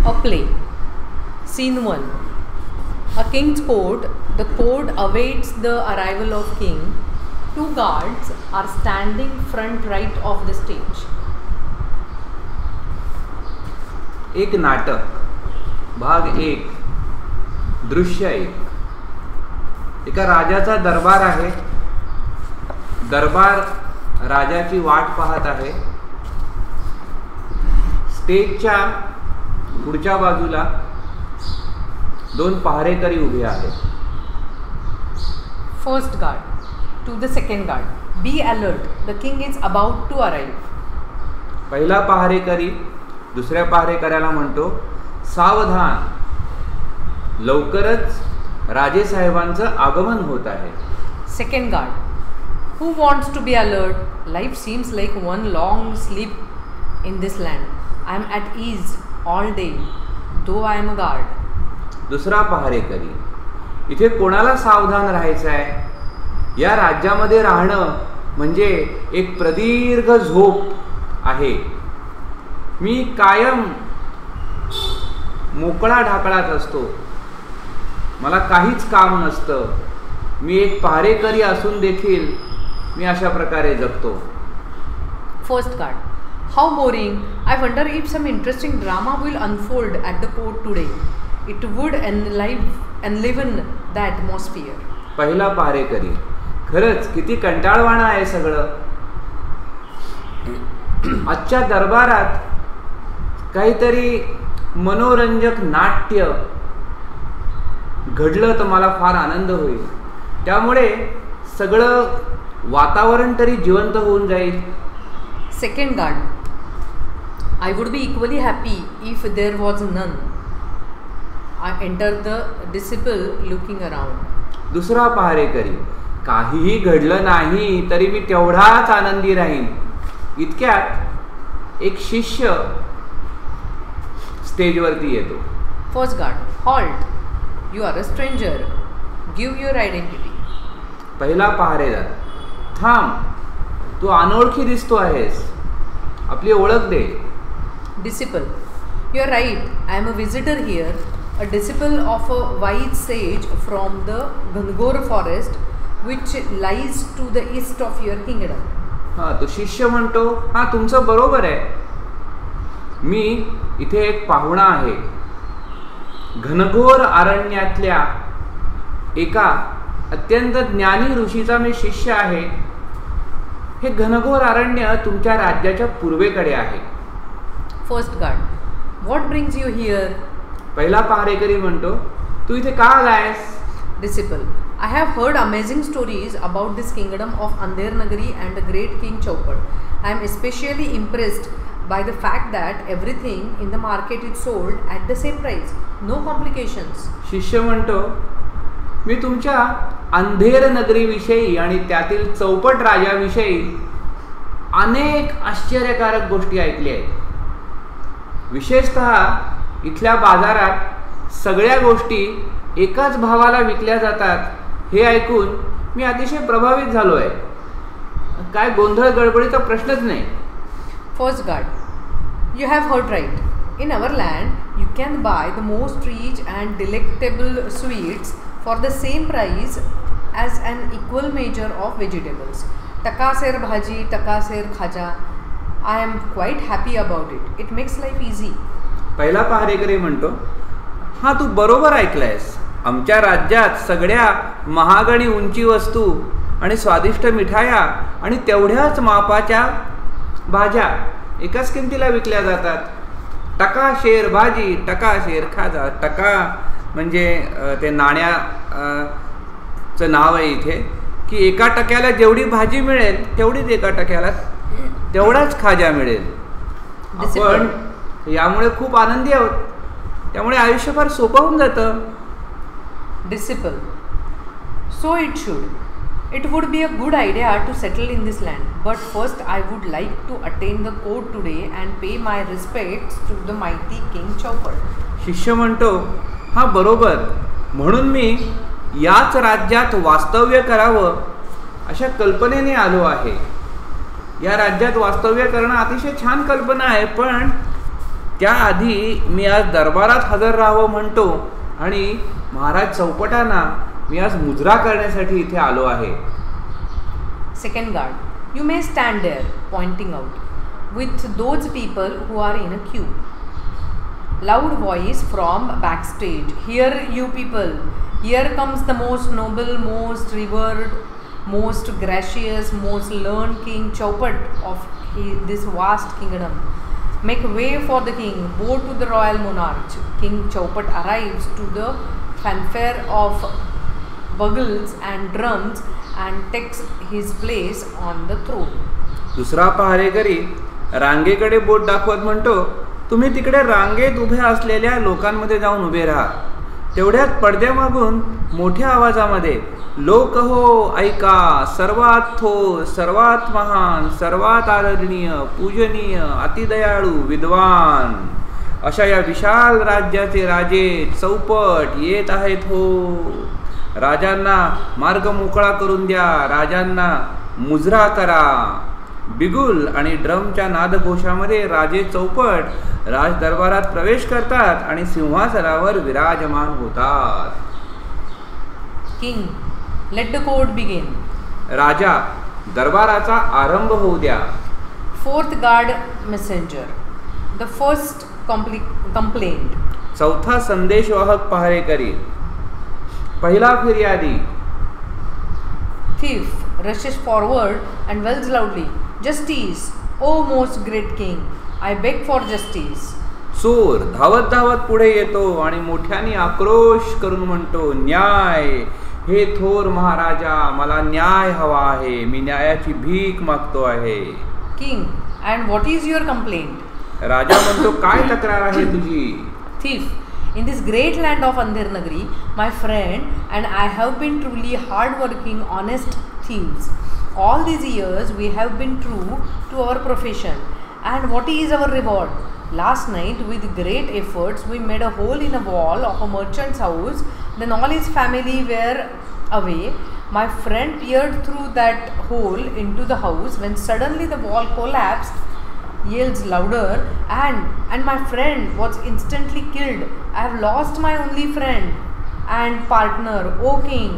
A play. Scene 1. A king's court. The court awaits the arrival of king. Two guards are standing front right of the stage. एक नाटक भाग 1 दृश्य 1. एका राजाचा दरबार आहे. दरबार राजाची वाट पाहत आहे. स्टेजच्या पुढच्या बाजूला 2 पहारेकरी उभे आहेत. First guard to the second guard. Be alert. The king is about to arrive. पहिला पहारेकरी दुसऱ्या पहारेकऱ्याला म्हणतो, सावधान, लवकरच राजेसाहेबांचं आगमन होत आहे. Second guard. Who wants to be alert? Life seems like one long sleep in this land. I am at ease all day, though I am a guard. दुसरा पहारेकरी, इथे कोणाला सावधान राहायचं आहे? या राज्यामध्ये राहणं म्हणजे एक प्रदीर्घ झोप आहे. मी कायम मोकळा ढाकळात असतो. मला काहीच काम नसतं. मी एक पहारेकरी असून देखील मी अशा प्रकारे जगतो. First guard. How boring. I wonder if some interesting drama will unfold at the court today. It would enliven the atmosphere. पहिला पहारेकरी, खरंच किती कंटाळवाणं आहे सगळं. आजच्या दरबारात काहीतरी मनोरंजक नाट्य घडलं तर मला फार आनंद होईल. त्यामुळे सगळं वातावरण तरी जिवंत होऊन जाईल. Second guard. I would be equally happy if there was none. I enter the disciple looking around. दुसरा पहारेकरी, काहीही घडलं नाही तरी मी तेवढाच आनंदी राहीन. इतक्यात एक शिष्य स्टेजवरती येतो. First guard. Halt. You are a stranger. Give your identity. पहिला पहारेदार, थांब, तू अनोळखी दिसतो आहेस, आपली ओळख दे. Disciple. You are right. I am a visitor here, a disciple of a wise sage from the Gangor forest which lies to the east of your kingdom. हां, तो शिष्य म्हणतो, हां तुमचं बरोबर आहे. मी इथे एक पाहुणा आहे. घनघोर अरण्यातल्या एका अत्यंत ज्ञानी ऋषीचा मी शिष्य आहे. हे घनघोर अरण्य तुमच्या राज्याच्या पूर्वेकडे आहे. First guard. What brings you here? पहिला पहारेकरी म्हणतो, तू इथे का आलायस? Disciple. I have heard amazing stories about this kingdom of Andher Nagari and the great king Chaupat. I am especially impressed by the fact that everything in the market is sold at the same price. No complications. शिष्य म्हणतो, मी तुमच्या अंधेर नगरीविषयी आणि त्यातील चौपट राजाविषयी अनेक आश्चर्यकारक गोष्टी ऐकल्या आहेत. विशेषतः इथल्या बाजारात सगळ्या गोष्टी एकाच भावाला विकल्या जातात हे ऐकून मी अतिशय प्रभावित झालो आहे. काय गोंधळ गडबडीचा प्रश्नच नाही. First guard. You have heard right. In our land, you can buy the most rich and delectable sweets for the same price as an equal measure of vegetables. Takaser bhaji, takaser khaja. I am quite happy about it. It makes life easy. पहिला पहारेकरी म्हणतो, हां तू बरोबर ऐकलंयस. आमच्या राज्यात सगळ्या महाग आणि उंची वस्तू आणि स्वादिष्ट मिठाया आणि तेवढ्याच मापाच्या भाज्या एकाच किमतीला विकल्या जातात. टका शेर भाजी, टका शेर खाजा. टका म्हणजे ते नाण्याचं नाव आहे इथे, की एका टक्याला जेवढी भाजी मिळेल तेवढीच एका टक्याला तेवढाच खाजा मिळेल. आपण यामुळे खूप आनंदी आहोत. त्यामुळे आयुष्य फार सोपं होऊन जातं. Disciple. So it should. It would be a good idea to settle in this land. But first I would like to attend the court today and pay my respects to the mighty King Chaupat. शिष्य म्हणतो, हां बरोबर, म्हणून मी याच राज्यात वास्तव्य करावं अशा कल्पनेने आलो आहे. या राज्यात वास्तव्य करणं अतिशय छान कल्पना आहे, पण त्याआधी मी आज दरबारात हजर राहावं म्हणतो आणि महाराज चौपटांना मी आज मुजरा करण्यासाठी इथे आलो आहे. Second guard, you may stand there, pointing out, with those people who are in a queue. Loud voice from backstage, hear you people, here comes the most noble, most revered, most gracious, most learned King Chaupat of this vast kingdom. Make way for the king, bow to the royal monarch. King Chaupat arrives to the fanfare of bugles and drums and takes his place on the throne. दुसरा पहारेकरी रांगेकडे बोट दाखवत म्हणतो, तुम्ही तिकडे रांगेत उभ्या असलेल्या लोकांमध्ये जाऊन उभे राहा. तेवढ्यात पडद्यामागून मोठ्या आवाजामध्ये, लोक हो ऐका, सर्वात थोर, सर्वात महान, सर्वात आदरणीय, पूजनीय, अतिदयाळू, विद्वान अशा या विशाल राज्याचे राजे चौपट येत आहेत हो. राजांना मार्ग मोकळा करून द्या, राजांना मुजरा करा. बिगुल आणि ड्रमच्या नादघोषामध्ये राजे चौपट राज दरबारात प्रवेश करतात आणि सिंहासनावर विराजमान होतात. King, let the court begin. राजा, दरबाराचा आरंभ होऊ द्या. Fourth guard messenger, the first complaint. चौथा संदेशवाहक पहारेकरी, पहिला फिर्यादी. Thief rushes forward and wails loudly, Justice, O most great king, I beg for justice. चोर धावत धावत पुढे येतो आणि मोठ्याने आक्रोश करून म्हणतो, न्याय, हे थोर महाराजा, मला न्याय हवा आहे, मी न्यायाची भीक मागतो आहे. King, and what is your complaint? राजा म्हणतो, काय तक्रार आहे तुझी? Thief, in this great land of Andhir Nagari, my friend and I have been truly hard-working, honest thieves. All these years we have been true to our profession. And what is our reward? Last night, with great efforts, we made a hole in a wall of a merchant's house. Then all his family were away. My friend peered through that hole into the house when suddenly the wall collapsed. Yells louder and my friend was instantly killed. I have lost my only friend and partner. O king,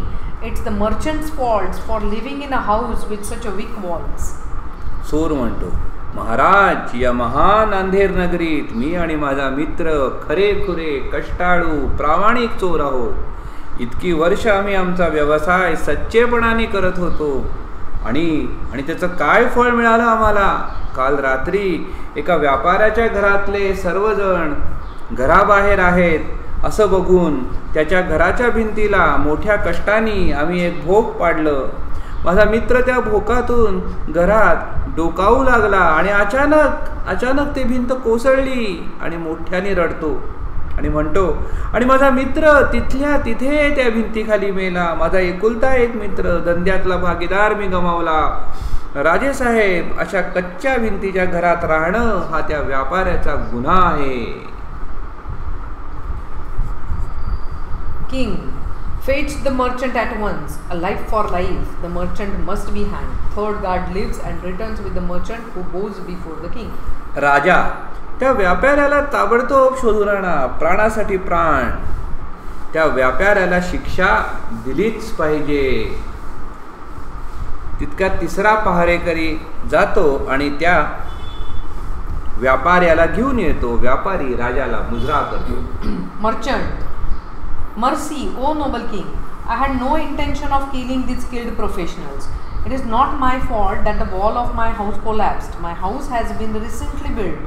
it's the merchant's fault for living in a house with such a weak walls. चोर म्हणतो, महाराज, या महान अंधेर नगरीत मी आणि माझा मित्र खरेखुरे कष्टाळू प्रामाणिक चोर आहोत. इतकी वर्ष आम्ही आमचा व्यवसाय सच्चेपणाने करत होतो आणि त्याचं काय फळ मिळालं आम्हाला? काल रात्री एका व्यापाऱ्याच्या घरातले सर्वजण घराबाहेर आहेत असं बघून त्याच्या घराच्या भिंतीला मोठ्या कष्टाने आम्ही एक भोक पाडलं. माझा मित्र त्या भोकातून घरात डोकावू लागला आणि अचानक ती भिंत कोसळली आणि मोठ्याने रडतो आणि म्हणतो, आणि माझा मित्र तिथल्या तिथे त्या भिंतीखाली मेला. माझा एकुलता एक मित्र, धंद्यातला भागीदार मी गमावला. राजेसाहेब, अशा कच्च्या भिंतीच्या घरात राहणं हा त्या व्यापाऱ्याचा गुन्हा आहे. King, fetch the merchant at once. A life for life. The merchant must be hanged. Third guard lives and returns with the merchant who goes before the king. राजा, त्या व्यापाऱ्याला ताबडतोब शोधून आणा, प्राणासाठी प्राण. त्या व्यापाऱ्याला शिक्षा दिलीच पाहिजे. तितक्यात तिसरा पहारेकरी जातो आणि त्या व्यापाऱ्याला घेऊन येतो. व्यापारी राजाला मुजरा करतो. Merchant, mercy, O noble king. I had no intention of killing these skilled professionals. It is not my fault that the wall of my house collapsed. My house has been recently built.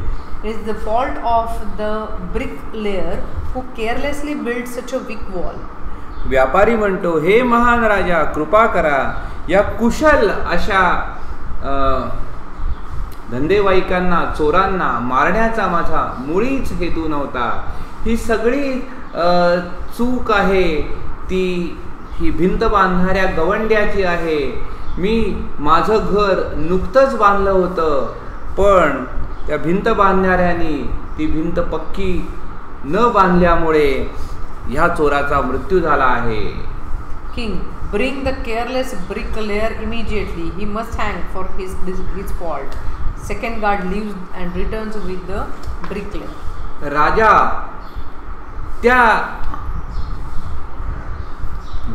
It is the fault of the bricklayer who carelessly built such a weak wall. व्यापारी म्हणतो, हे महान राजा, कृपा करा. या कुशल अशा धंदेवाईकांना, चोरांना मारण्याचा माझा मुळीच हेतू नव्हता. ही सगळी चूक आहे ही भिंत बांधणाऱ्या गवंड्याची आहे. मी माझं घर नुकतंच बांधलं होतं, पण त्या भिंत बांधणाऱ्यांनी ती भिंत पक्की न बांधल्यामुळे ह्या चोराचा मृत्यू झाला आहे. King, bring the careless bricklayer immediately. He must hang for his fault. Second guard leaves and returns with the bricklayer. राजा त्या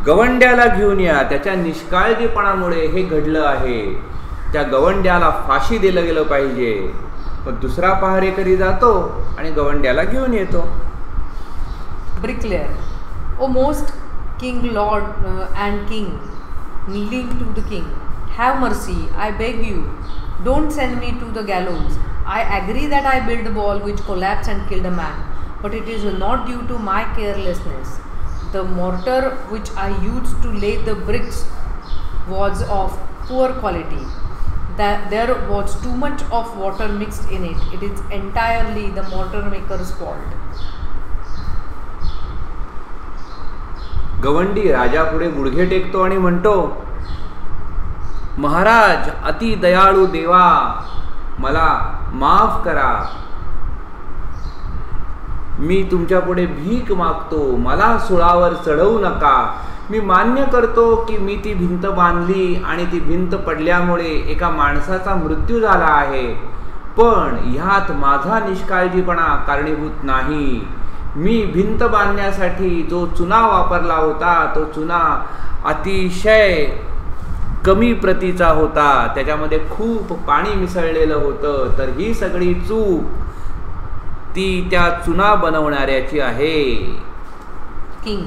गवंड्याला घेऊन या, त्याच्या निष्काळजीपणामुळे हे घडलं आहे, त्या गवंड्याला फाशी दिलं गेलं पाहिजे. पण दुसरा पहारेकरी जातो आणि गवंड्याला घेऊन येतो. Bricklayer, O most king, lord and king, kneeling to the king, have mercy, I beg you, don't send me to the gallows. I agree that I built the wall which collapsed and killed a man, but it is not due to my carelessness. The mortar which I used to lay the bricks was of poor quality. That there was too much of water mixed in it. It is entirely the mortar maker's fault. गवंडी राजापुढे गुडघे टेकतो आणि म्हणतो, महाराज, अति दयाळू देवा, मला माफ करा. मी तुमच्या पुढे भीक मागतो, मला सुळावर चढवू नका. मी मान्य करतो की मी ती भिंत बांधली आणि ती भिंत पडल्यामुळे एका माणसाचा मृत्यू झाला आहे, पण ह्यात माझा निष्काळजीपणा कारणीभूत नाही. मी भिंत बांधण्यासाठी जो चुना वापरला होता तो चुना अतिशय कमी प्रतीचा होता, त्याच्यामध्ये खूप पाणी मिसळलेलं होतं. तर ही सगळी चूक ती त्या चुना बनवणाऱ्याची आहे. King,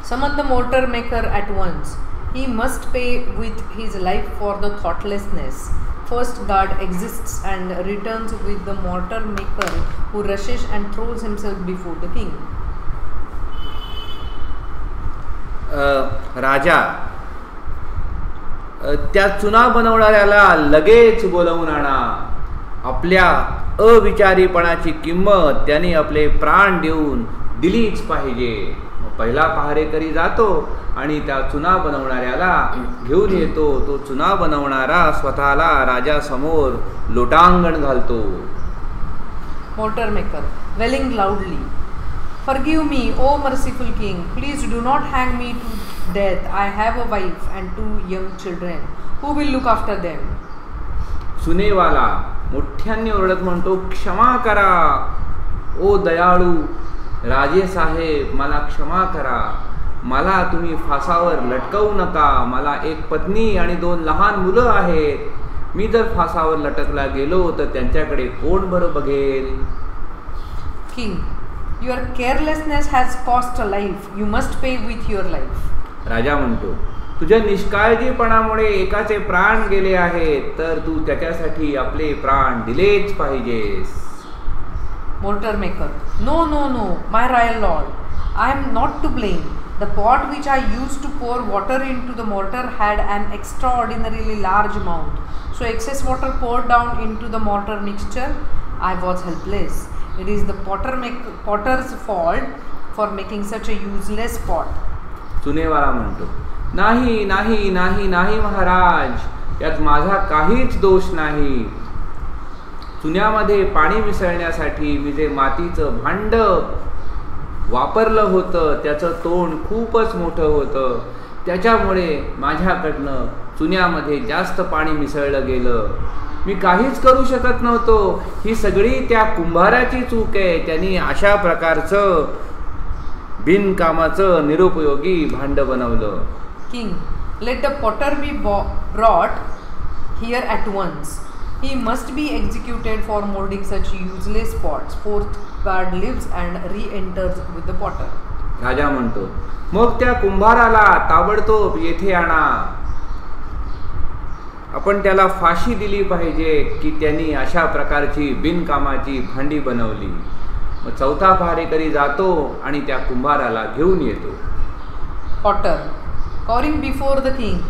summon the mortar maker at once. He must pay with his life for the thoughtlessness. First God exists and returns with the mortar maker who rushes and throws himself before the king. राजा त्या चुना बनवणाऱ्याला लगेच बोलवून आणा. आपल्या अविचारीपणाची किंमत त्याने आपले प्राण देऊन दिलीच पाहिजे. पहिला पहारेकरी जातो आणि त्या चुना बनवणाऱ्याला घेऊन येतो. तो चुना बनवणारा स्वतःला राजासमोर लोटांगण घालतो. Mortar maker, welling loudly, forgive me, O merciful king. Please do not hang me to death. I have a wife and 2 young children. Who will look after them? सुनेवाला मोठ्याने ओरडत म्हणतो, क्षमा करा ओ दयाळू राजे साहेब, मला क्षमा करा. मला तुम्ही फासावर लटकवू नका. मला एक पत्नी आणि 2 लहान मुलं आहेत. मी जर फासावर लटकला गेलो तर त्यांच्याकडे कोण बरं बघेल. King, your carelessness has cost a life. You must pay with your life. राजा म्हणतो, तुझ्या निष्काळजीपणामुळे एकाचे प्राण गेले आहेत, तर तू त्याच्यासाठी आपले प्राण दिलेच पाहिजेस. Mortar maker, no, no, no, my royal lord, I am not to blame. The pot which I used to pour water into the mortar had an extraordinarily large mouth, so excess water poured down into the mortar mixture. I was helpless. It is the potter's fault for making such a useless pot. सुनेवाला म्हणतो, नाही नाही नाही नाही महाराज, यात माझा काहीच दोष नाही. चुन्यामध्ये पाणी मिसळण्यासाठी मी जे मातीचं भांड वापरलं होतं त्याचं तोंड खूपच मोठं होतं. त्याच्यामुळे माझ्याकडनं चुन्यामध्ये जास्त पाणी मिसळलं गेलं. मी काहीच करू शकत नव्हतो. ही सगळी त्या कुंभाराची चूक आहे. त्यांनी अशा प्रकारचं बिनकामाचं निरुपयोगी भांड बनवलं. King, let the potter be brought here at once. He must be executed for molding such useless pots. Fourth guard lives and re-enters with the potter. राजा म्हणतो, मग त्या कुंभाराला ताबडतोब येथे आणा. आपण त्याला फाशी दिली पाहिजे की त्यांनी अशा प्रकारची बिनकामाची भांडी बनवली. मग चौथा पहारेकरी जातो आणि त्या कुंभाराला घेऊन येतो. Potter, cowering before the king,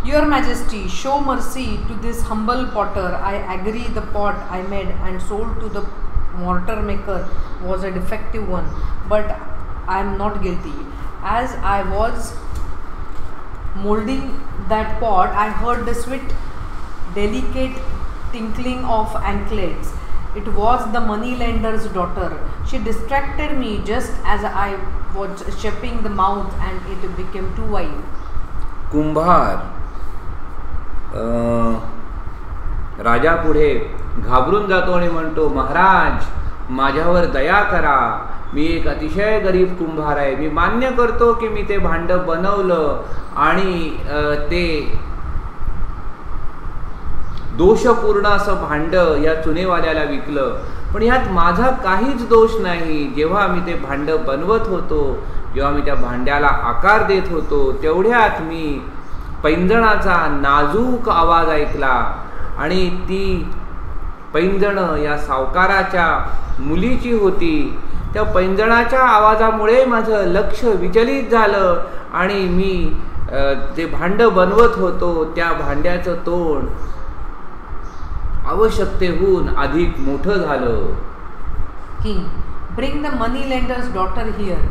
Your Majesty, show mercy to this humble potter. I agree the pot I made and sold to the mortar maker was a defective one, but I am not guilty. As I was molding that pot, I heard the sweet, delicate tinkling of anklets. It was the moneylender's daughter. She distracted me just as I was shaping the mouth and it became too wide. कुंभार राजा पुढे घाबरून जातो आणि म्हणतो, महाराज, माझ्यावर दया करा, मी एक अतिशय गरीब कुंभार आहे, मी मान्य करतो की मी ते भांडं बनवलं आणि ते दोषपूर्ण असं भांडं या चुनेवाल्याला विकलं, पण यात माझा काहीच दोष नाही. जेव्हा मी ते भांडं बनवत होतो, जेव्हा मी त्या भांड्याला आकार देत होतो, तेवढ्यात मी पैंजणाचा नाजूक आवाज ऐकला आणि ती पैंजणं या सावकाराच्या मुलीची होती. त्या पैंजणाच्या आवाजामुळे माझं लक्ष विचलित झालं आणि मी जे भांडं बनवत होतो त्या भांड्याचं तोंड आवश्यकतेहून अधिक मोठं झालं. King, bring the money lender's daughter here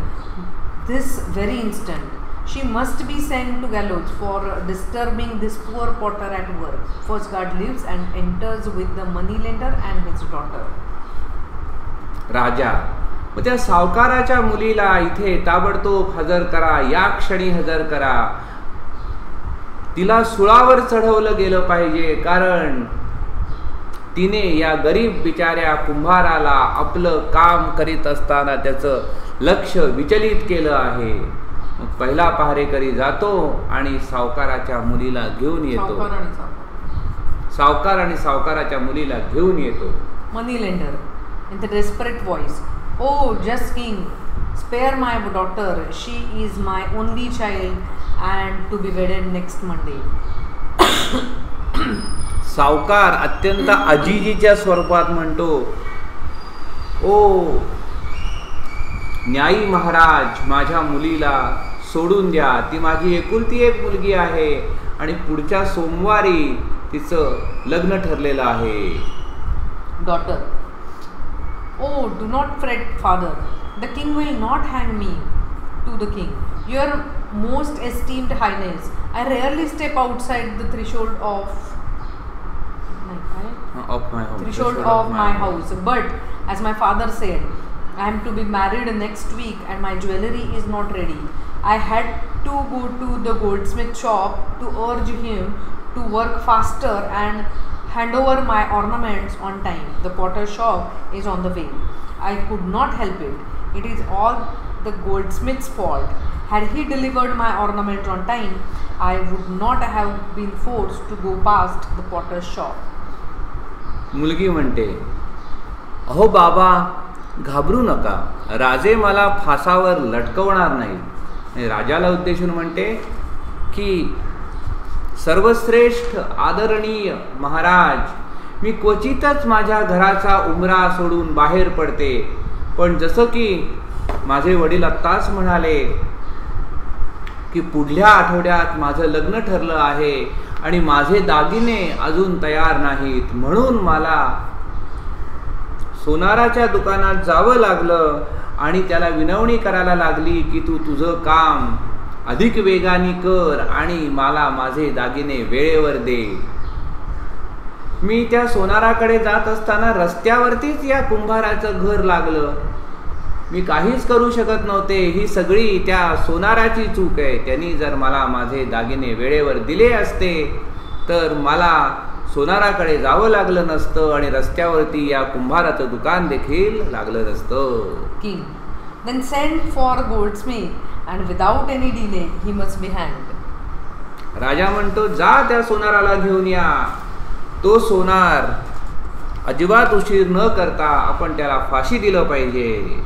this very instant. She must be sent to gallows for disturbing this poor potter at work. First guard leaves and enters with the money lender and his daughter. राजा, मग त्या सावकाराच्या मुलीला इथे ताबडतोब हजर करा, या क्षणी हजर करा. तिला सुळावर चढवलं गेलं पाहिजे, कारण तिने या गरीब बिचाऱ्या कुंभाराला आपलं काम करीत असताना त्याचं लक्ष विचलित केलं आहे. मग पहिला पहारेकरी जातो आणि सावकाराच्या मुलीला घेऊन येतो. सावकार आणि सावकाराच्या मुलीला घेऊन येतो. मनी lender in the desperate voice, oh just king, spare my daughter, she is my only child and to be wedded next Monday. सावकार अत्यंत अजिजीच्या स्वरूपात म्हणतो, ओ न्यायी महाराज, माझ्या मुलीला सोडून द्या, ती माझी एकुलती एक मुलगी आहे आणि पुढच्या सोमवारी तिचं लग्न ठरलेलं आहे. Daughter, oh do not fret father, the king will not hang me. To the king, your most esteemed highness, I rarely step outside the threshold of my house, but as my father said, I am to be married next week and my jewelry is not ready. I had to go to the goldsmith shop to urge him to work faster and hand over my ornaments on time. The potter shop is on the way. I could not help it. It is all the goldsmith's fault. Had he delivered my ornaments on time, I would not have been forced to go past the potter's shop. मुलगी म्हणते, अहो बाबा, घाबरू नका, राजे मला फासावर लटकवणार नाही. राजाला उद्देशून म्हणते की सर्वश्रेष्ठ आदरणीय महाराज, मी क्वचितच माझ्या घराचा उंबरा सोडून बाहेर पडते, पण जसं की माझे वडील आत्ताच म्हणाले की पुढल्या आठवड्यात माझं लग्न ठरलं आहे आणि माझे दागिने अजून तयार नाहीत, म्हणून मला सोनाराच्या दुकानात जावं लागलं आणि त्याला विनवणी करायला लागली की तू तुझं काम अधिक वेगाने कर आणि मला माझे दागिने वेळेवर दे. मी त्या सोनाराकडे जात असताना रस्त्यावरतीच या कुंभाराचं घर लागलं. मी काहीच करू शकत नव्हते. ही सगळी त्या सोनाराची चूक आहे. त्यांनी जर मला माझे दागिने वेळेवर दिले असते तर मला सोनाराकडे जावं लागलं नसतं आणि रस्त्यावरती या कुंभाराचं दुकान देखील लागलं नसतं. King, then send for goldsmith and without any delay he must be hanged. राजा म्हणतो, जा त्या सोनाराला घेऊन या. तो सोनार अजिबात उशीर न करता आपण त्याला फाशी दिलं पाहिजे.